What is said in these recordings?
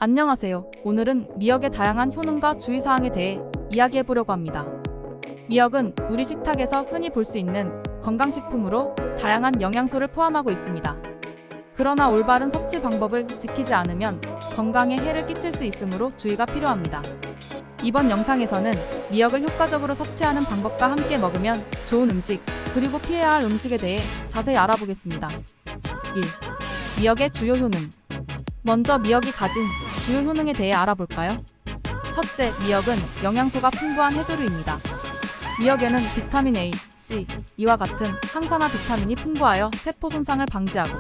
안녕하세요. 오늘은 미역의 다양한 효능과 주의사항에 대해 이야기해보려고 합니다. 미역은 우리 식탁에서 흔히 볼 수 있는 건강식품으로 다양한 영양소를 포함하고 있습니다. 그러나 올바른 섭취 방법을 지키지 않으면 건강에 해를 끼칠 수 있으므로 주의가 필요합니다. 이번 영상에서는 미역을 효과적으로 섭취하는 방법과 함께 먹으면 좋은 음식, 그리고 피해야 할 음식에 대해 자세히 알아보겠습니다. 1. 미역의 주요 효능. 먼저 미역이 가진 주요 효능에 대해 알아볼까요? 첫째, 미역은 영양소가 풍부한 해조류입니다. 미역에는 비타민 A, C, E와 같은 항산화 비타민이 풍부하여 세포 손상을 방지하고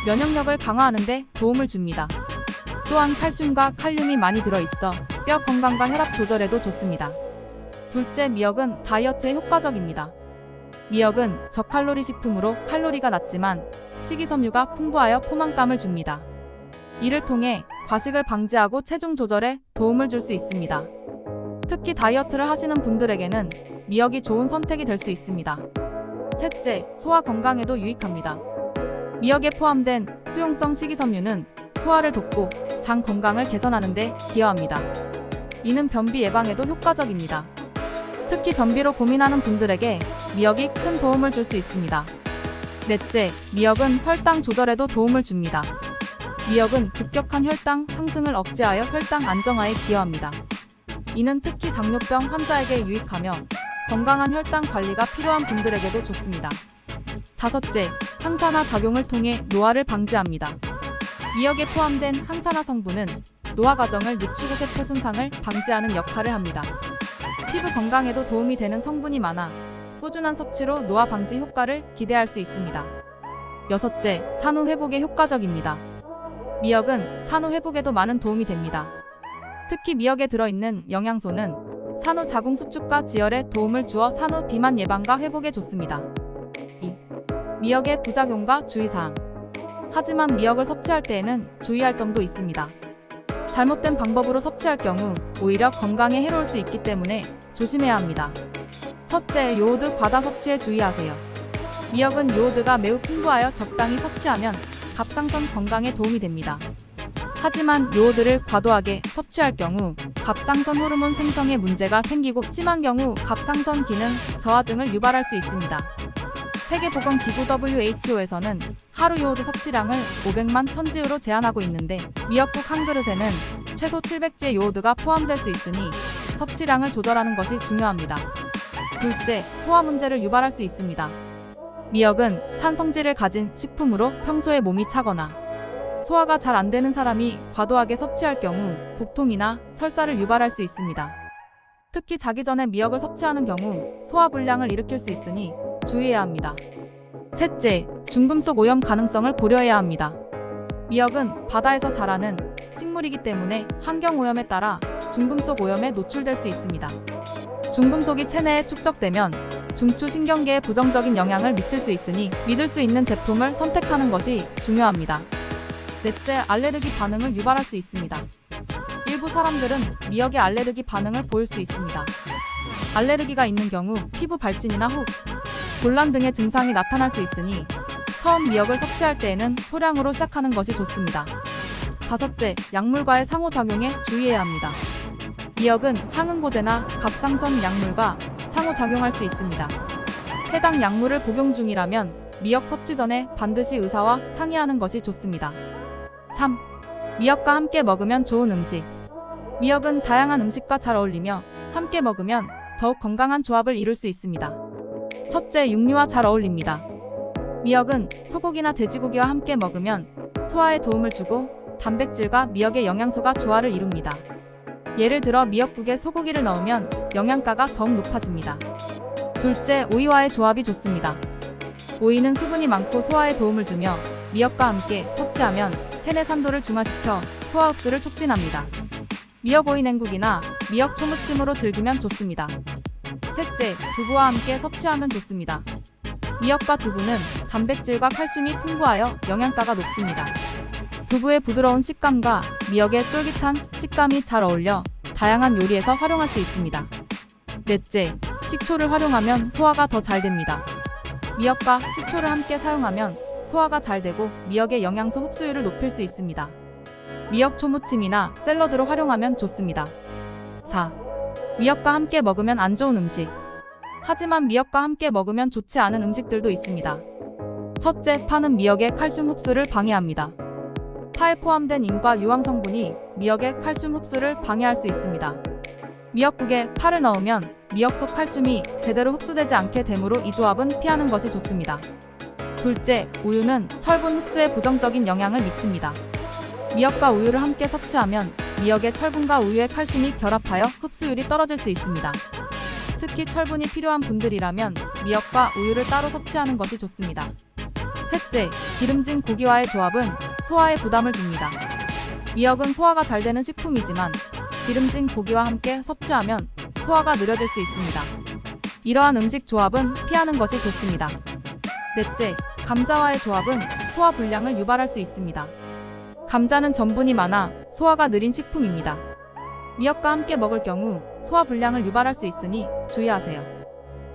면역력을 강화하는 데 도움을 줍니다. 또한 칼슘과 칼륨이 많이 들어있어 뼈 건강과 혈압 조절에도 좋습니다. 둘째, 미역은 다이어트에 효과적입니다. 미역은 저칼로리 식품으로 칼로리가 낮지만 식이섬유가 풍부하여 포만감을 줍니다. 이를 통해 과식을 방지하고 체중 조절에 도움을 줄 수 있습니다. 특히 다이어트를 하시는 분들에게는 미역이 좋은 선택이 될 수 있습니다. 셋째, 소화 건강에도 유익합니다. 미역에 포함된 수용성 식이섬유는 소화를 돕고 장 건강을 개선하는 데 기여합니다. 이는 변비 예방에도 효과적입니다. 특히 변비로 고민하는 분들에게 미역이 큰 도움을 줄 수 있습니다. 넷째, 미역은 혈당 조절에도 도움을 줍니다. 미역은 급격한 혈당 상승을 억제하여 혈당 안정화에 기여합니다. 이는 특히 당뇨병 환자에게 유익하며 건강한 혈당 관리가 필요한 분들에게도 좋습니다. 다섯째, 항산화 작용을 통해 노화를 방지합니다. 미역에 포함된 항산화 성분은 노화 과정을 늦추고 세포 손상을 방지하는 역할을 합니다. 피부 건강에도 도움이 되는 성분이 많아 꾸준한 섭취로 노화 방지 효과를 기대할 수 있습니다. 여섯째, 산후 회복에 효과적입니다. 미역은 산후 회복에도 많은 도움이 됩니다. 특히 미역에 들어있는 영양소는 산후 자궁 수축과 지혈에 도움을 주어 산후 비만 예방과 회복에 좋습니다. 2. 미역의 부작용과 주의사항. 하지만 미역을 섭취할 때에는 주의할 점도 있습니다. 잘못된 방법으로 섭취할 경우 오히려 건강에 해로울 수 있기 때문에 조심해야 합니다. 첫째, 요오드 과다 섭취에 주의하세요. 미역은 요오드가 매우 풍부하여 적당히 섭취하면 갑상선 건강에 도움이 됩니다. 하지만 요오드를 과도하게 섭취할 경우 갑상선 호르몬 생성에 문제가 생기고 심한 경우 갑상선 기능 저하 등을 유발할 수 있습니다. 세계보건기구 WHO에서는 하루 요오드 섭취량을 500만 천지우로 제한하고 있는데 미역국 한 그릇에는 최소 700지의 요오드가 포함될 수 있으니 섭취량을 조절하는 것이 중요합니다. 둘째, 소화 문제를 유발할 수 있습니다. 미역은 찬 성질을 가진 식품으로 평소에 몸이 차거나 소화가 잘 안 되는 사람이 과도하게 섭취할 경우 복통이나 설사를 유발할 수 있습니다. 특히 자기 전에 미역을 섭취하는 경우 소화 불량을 일으킬 수 있으니 주의해야 합니다. 셋째, 중금속 오염 가능성을 고려해야 합니다. 미역은 바다에서 자라는 식물이기 때문에 환경 오염에 따라 중금속 오염에 노출될 수 있습니다. 중금속이 체내에 축적되면 중추신경계에 부정적인 영향을 미칠 수 있으니 믿을 수 있는 제품을 선택하는 것이 중요합니다. 넷째, 알레르기 반응을 유발할 수 있습니다. 일부 사람들은 미역에 알레르기 반응을 보일 수 있습니다. 알레르기가 있는 경우 피부 발진이나 호흡, 곤란 등의 증상이 나타날 수 있으니 처음 미역을 섭취할 때에는 소량으로 시작하는 것이 좋습니다. 다섯째, 약물과의 상호작용에 주의해야 합니다. 미역은 항응고제나 갑상선 약물과 상호작용할 수 있습니다. 해당 약물을 복용 중이라면 미역 섭취 전에 반드시 의사와 상의하는 것이 좋습니다. 3. 미역과 함께 먹으면 좋은 음식. 미역은 다양한 음식과 잘 어울리며 함께 먹으면 더욱 건강한 조합을 이룰 수 있습니다. 첫째, 육류와 잘 어울립니다. 미역은 소고기나 돼지고기와 함께 먹으면 소화에 도움을 주고 단백질과 미역의 영양소가 조화를 이룹니다. 예를 들어 미역국에 소고기를 넣으면 영양가가 더욱 높아집니다. 둘째, 오이와의 조합이 좋습니다. 오이는 수분이 많고 소화에 도움을 주며 미역과 함께 섭취하면 체내 산도를 중화시켜 소화 흡수를 촉진합니다. 미역 오이 냉국이나 미역 초무침으로 즐기면 좋습니다. 셋째, 두부와 함께 섭취하면 좋습니다. 미역과 두부는 단백질과 칼슘이 풍부하여 영양가가 높습니다. 두부의 부드러운 식감과 미역의 쫄깃한 식감이 잘 어울려 다양한 요리에서 활용할 수 있습니다. 넷째, 식초를 활용하면 소화가 더 잘 됩니다. 미역과 식초를 함께 사용하면 소화가 잘 되고 미역의 영양소 흡수율을 높일 수 있습니다. 미역 초무침이나 샐러드로 활용하면 좋습니다. 4. 미역과 함께 먹으면 안 좋은 음식. 하지만 미역과 함께 먹으면 좋지 않은 음식들도 있습니다. 첫째, 파는 미역의 칼슘 흡수를 방해합니다. 파에 포함된 인과 유황 성분이 미역의 칼슘 흡수를 방해할 수 있습니다. 미역국에 파를 넣으면 미역 속 칼슘이 제대로 흡수되지 않게 되므로 이 조합은 피하는 것이 좋습니다. 둘째, 우유는 철분 흡수에 부정적인 영향을 미칩니다. 미역과 우유를 함께 섭취하면 미역의 철분과 우유의 칼슘이 결합하여 흡수율이 떨어질 수 있습니다. 특히 철분이 필요한 분들이라면 미역과 우유를 따로 섭취하는 것이 좋습니다. 셋째, 기름진 고기와의 조합은 소화에 부담을 줍니다. 미역은 소화가 잘 되는 식품이지만 기름진 고기와 함께 섭취하면 소화가 느려질 수 있습니다. 이러한 음식 조합은 피하는 것이 좋습니다. 넷째, 감자와의 조합은 소화 불량을 유발할 수 있습니다. 감자는 전분이 많아 소화가 느린 식품입니다. 미역과 함께 먹을 경우 소화 불량을 유발할 수 있으니 주의하세요.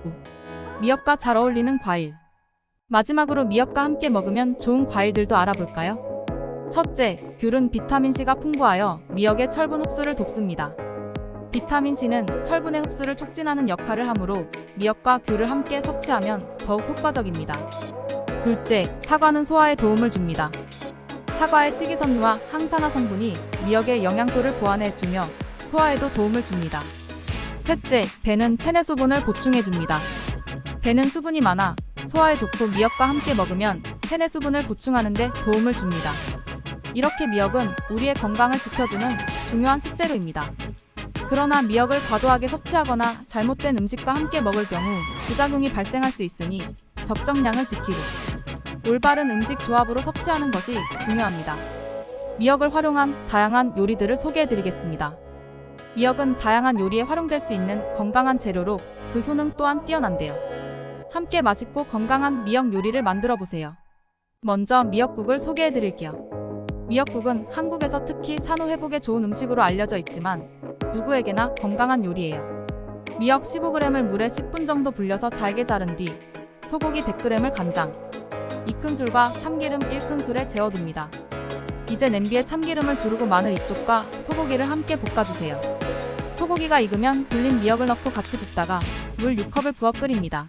5. 미역과 잘 어울리는 과일. 마지막으로 미역과 함께 먹으면 좋은 과일들도 알아볼까요? 첫째, 귤은 비타민C가 풍부하여 미역의 철분 흡수를 돕습니다. 비타민C는 철분의 흡수를 촉진하는 역할을 하므로 미역과 귤을 함께 섭취하면 더욱 효과적입니다. 둘째, 사과는 소화에 도움을 줍니다. 사과의 식이섬유와 항산화 성분이 미역의 영양소를 보완해주며 소화에도 도움을 줍니다. 셋째, 배는 체내 수분을 보충해줍니다. 배는 수분이 많아 소화에 좋고 미역과 함께 먹으면 체내 수분을 보충하는 데 도움을 줍니다. 이렇게 미역은 우리의 건강을 지켜주는 중요한 식재료입니다. 그러나 미역을 과도하게 섭취하거나 잘못된 음식과 함께 먹을 경우 부작용이 발생할 수 있으니 적정량을 지키고 올바른 음식 조합으로 섭취하는 것이 중요합니다. 미역을 활용한 다양한 요리들을 소개해드리겠습니다. 미역은 다양한 요리에 활용될 수 있는 건강한 재료로 그 효능 또한 뛰어난데요. 함께 맛있고 건강한 미역 요리를 만들어 보세요. 먼저 미역국을 소개해드릴게요. 미역국은 한국에서 특히 산후 회복에 좋은 음식으로 알려져 있지만 누구에게나 건강한 요리예요. 미역 15g을 물에 10분 정도 불려서 잘게 자른 뒤 소고기 100g을 간장 2큰술과 참기름 1큰술에 재워둡니다. 이제 냄비에 참기름을 두르고 마늘 2쪽과 소고기를 함께 볶아주세요. 소고기가 익으면 불린 미역을 넣고 같이 볶다가 물 6컵을 부어 끓입니다.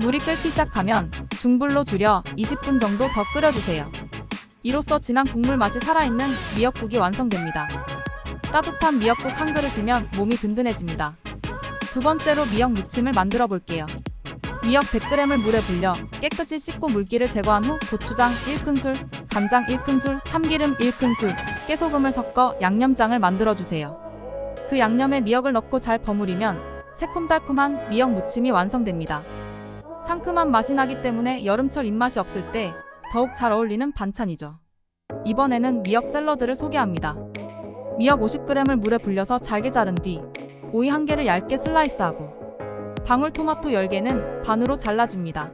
물이 끓기 시작하면 중불로 줄여 20분 정도 더 끓여주세요. 이로써 진한 국물 맛이 살아있는 미역국이 완성됩니다. 따뜻한 미역국 한 그릇이면 몸이 든든해집니다. 두 번째로 미역 무침을 만들어 볼게요. 미역 100g을 물에 불려 깨끗이 씻고 물기를 제거한 후 고추장 1큰술, 간장 1큰술, 참기름 1큰술, 깨소금을 섞어 양념장을 만들어주세요. 그 양념에 미역을 넣고 잘 버무리면 새콤달콤한 미역 무침이 완성됩니다. 상큼한 맛이 나기 때문에 여름철 입맛이 없을 때 더욱 잘 어울리는 반찬이죠. 이번에는 미역 샐러드를 소개합니다. 미역 50g을 물에 불려서 잘게 자른 뒤 오이 1개를 얇게 슬라이스하고 방울토마토 10개는 반으로 잘라줍니다.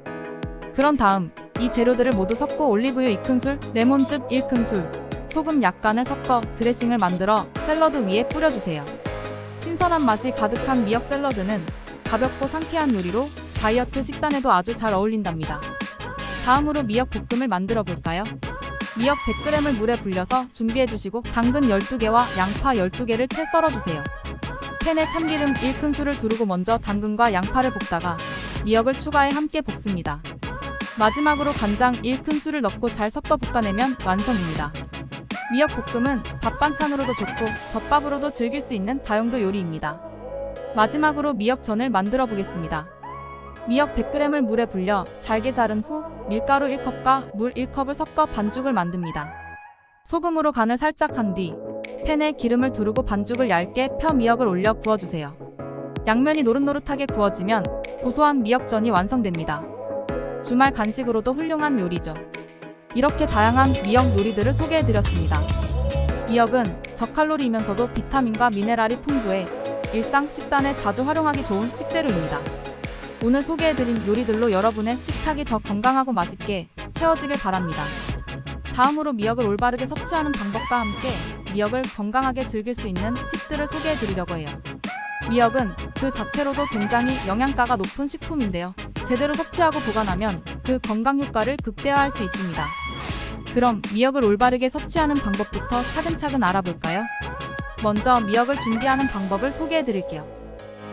그런 다음 이 재료들을 모두 섞고 올리브유 2큰술, 레몬즙 1큰술, 소금 약간을 섞어 드레싱을 만들어 샐러드 위에 뿌려주세요. 신선한 맛이 가득한 미역 샐러드는 가볍고 상쾌한 요리로 다이어트 식단에도 아주 잘 어울린답니다. 다음으로 미역 볶음을 만들어 볼까요? 미역 100g을 물에 불려서 준비해주시고 당근 12개와 양파 12개를 채 썰어주세요. 팬에 참기름 1큰술을 두르고 먼저 당근과 양파를 볶다가 미역을 추가해 함께 볶습니다. 마지막으로 간장 1큰술을 넣고 잘 섞어 볶아내면 완성입니다. 미역볶음은 밥 반찬으로도 좋고 덮밥으로도 즐길 수 있는 다용도 요리입니다. 마지막으로 미역전을 만들어 보겠습니다. 미역 100g을 물에 불려 잘게 자른 후 밀가루 1컵과 물 1컵을 섞어 반죽을 만듭니다. 소금으로 간을 살짝 한 뒤 팬에 기름을 두르고 반죽을 얇게 펴 미역을 올려 구워주세요. 양면이 노릇노릇하게 구워지면 고소한 미역전이 완성됩니다. 주말 간식으로도 훌륭한 요리죠. 이렇게 다양한 미역 요리들을 소개해드렸습니다. 미역은 저칼로리이면서도 비타민과 미네랄이 풍부해 일상 식단에 자주 활용하기 좋은 식재료입니다. 오늘 소개해드린 요리들로 여러분의 식탁이 더 건강하고 맛있게 채워지길 바랍니다. 다음으로 미역을 올바르게 섭취하는 방법과 함께 미역을 건강하게 즐길 수 있는 팁들을 소개해드리려고 해요. 미역은 그 자체로도 굉장히 영양가가 높은 식품인데요. 제대로 섭취하고 보관하면 그 건강 효과를 극대화할 수 있습니다. 그럼 미역을 올바르게 섭취하는 방법부터 차근차근 알아볼까요? 먼저 미역을 준비하는 방법을 소개해 드릴게요.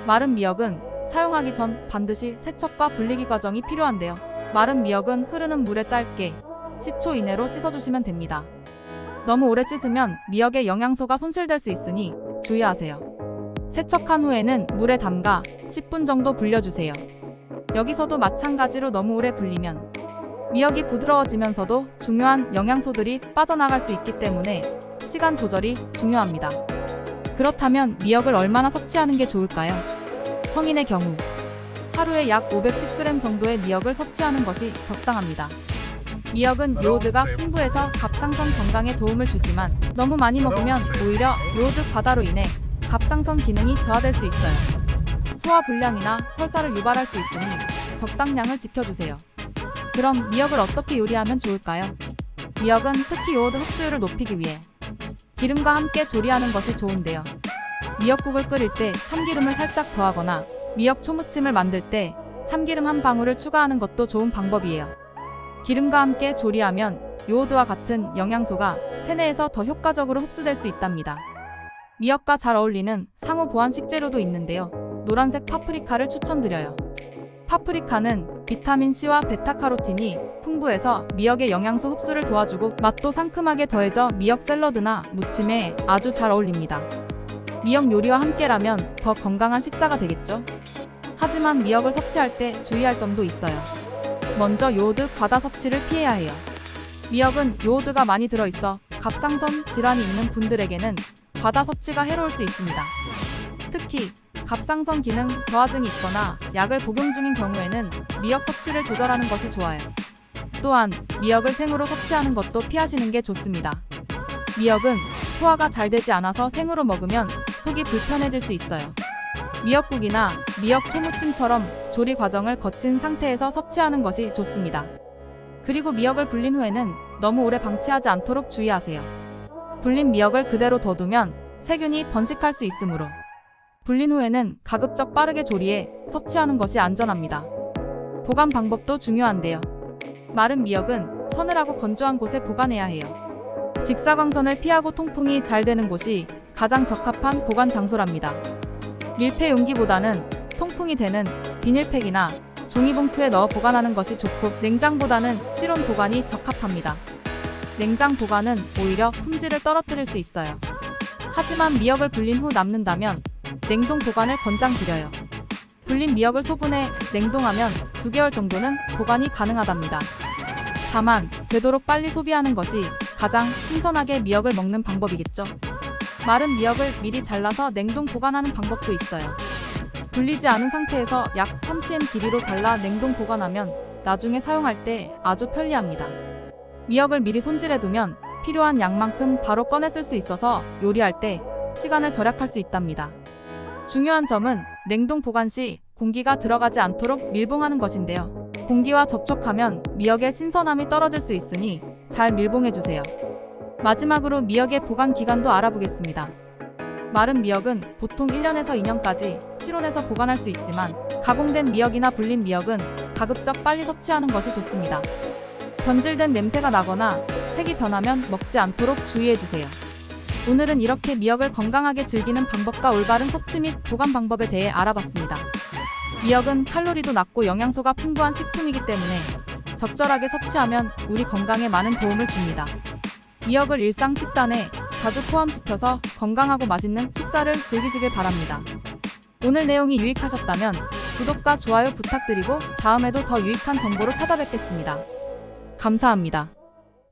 마른 미역은 사용하기 전 반드시 세척과 불리기 과정이 필요한데요. 마른 미역은 흐르는 물에 짧게 10초 이내로 씻어주시면 됩니다. 너무 오래 씻으면 미역의 영양소가 손실될 수 있으니 주의하세요. 세척한 후에는 물에 담가 10분 정도 불려주세요. 여기서도 마찬가지로 너무 오래 불리면 미역이 부드러워지면서도 중요한 영양소들이 빠져나갈 수 있기 때문에 시간 조절이 중요합니다. 그렇다면 미역을 얼마나 섭취하는 게 좋을까요? 성인의 경우 하루에 약 510g 정도의 미역을 섭취하는 것이 적당합니다. 미역은 요오드가 풍부해서 갑상선 건강에 도움을 주지만 너무 많이 먹으면 오히려 요오드 과다로 인해 갑상선 기능이 저하될 수 있어요. 소화 불량이나 설사를 유발할 수 있으니 적당량을 지켜주세요. 그럼 미역을 어떻게 요리하면 좋을까요? 미역은 특히 요오드 흡수율을 높이기 위해 기름과 함께 조리하는 것이 좋은데요. 미역국을 끓일 때 참기름을 살짝 더하거나 미역 초무침을 만들 때 참기름 한 방울을 추가하는 것도 좋은 방법이에요. 기름과 함께 조리하면 요오드와 같은 영양소가 체내에서 더 효과적으로 흡수될 수 있답니다. 미역과 잘 어울리는 상호 보완 식재료도 있는데요. 노란색 파프리카를 추천드려요. 파프리카는 비타민C와 베타카로틴이 풍부해서 미역의 영양소 흡수를 도와주고 맛도 상큼하게 더해져 미역 샐러드나 무침에 아주 잘 어울립니다. 미역 요리와 함께라면 더 건강한 식사가 되겠죠? 하지만 미역을 섭취할 때 주의할 점도 있어요. 먼저 요오드 과다 섭취를 피해야 해요. 미역은 요오드가 많이 들어있어 갑상선 질환이 있는 분들에게는 과다 섭취가 해로울 수 있습니다. 특히 갑상선 기능 저하증이 있거나 약을 복용 중인 경우에는 미역 섭취를 조절하는 것이 좋아요. 또한 미역을 생으로 섭취하는 것도 피하시는 게 좋습니다. 미역은 소화가 잘 되지 않아서 생으로 먹으면 속이 불편해질 수 있어요. 미역국이나 미역 초무침처럼 조리 과정을 거친 상태에서 섭취하는 것이 좋습니다. 그리고 미역을 불린 후에는 너무 오래 방치하지 않도록 주의하세요. 불린 미역을 그대로 둬두면 세균이 번식할 수 있으므로 불린 후에는 가급적 빠르게 조리해 섭취하는 것이 안전합니다. 보관 방법도 중요한데요. 마른 미역은 서늘하고 건조한 곳에 보관해야 해요. 직사광선을 피하고 통풍이 잘 되는 곳이 가장 적합한 보관 장소랍니다. 밀폐 용기보다는 통풍이 되는 비닐팩이나 종이봉투에 넣어 보관하는 것이 좋고 냉장보다는 실온 보관이 적합합니다. 냉장 보관은 오히려 품질을 떨어뜨릴 수 있어요. 하지만 미역을 불린 후 남는다면 냉동 보관을 권장드려요. 불린 미역을 소분해 냉동하면 2개월 정도는 보관이 가능하답니다. 다만 되도록 빨리 소비하는 것이 가장 신선하게 미역을 먹는 방법이겠죠. 마른 미역을 미리 잘라서 냉동 보관하는 방법도 있어요. 불리지 않은 상태에서 약 3cm 길이로 잘라 냉동 보관하면 나중에 사용할 때 아주 편리합니다. 미역을 미리 손질해두면 필요한 양만큼 바로 꺼내 쓸 수 있어서 요리할 때 시간을 절약할 수 있답니다. 중요한 점은 냉동 보관 시 공기가 들어가지 않도록 밀봉하는 것인데요. 공기와 접촉하면 미역의 신선함이 떨어질 수 있으니 잘 밀봉해주세요. 마지막으로 미역의 보관 기간도 알아보겠습니다. 마른 미역은 보통 1년에서 2년까지 실온에서 보관할 수 있지만 가공된 미역이나 불린 미역은 가급적 빨리 섭취하는 것이 좋습니다. 변질된 냄새가 나거나 색이 변하면 먹지 않도록 주의해주세요. 오늘은 이렇게 미역을 건강하게 즐기는 방법과 올바른 섭취 및 보관 방법에 대해 알아봤습니다. 미역은 칼로리도 낮고 영양소가 풍부한 식품이기 때문에 적절하게 섭취하면 우리 건강에 많은 도움을 줍니다. 미역을 일상 식단에 자주 포함시켜서 건강하고 맛있는 식사를 즐기시길 바랍니다. 오늘 내용이 유익하셨다면 구독과 좋아요 부탁드리고 다음에도 더 유익한 정보로 찾아뵙겠습니다. 감사합니다.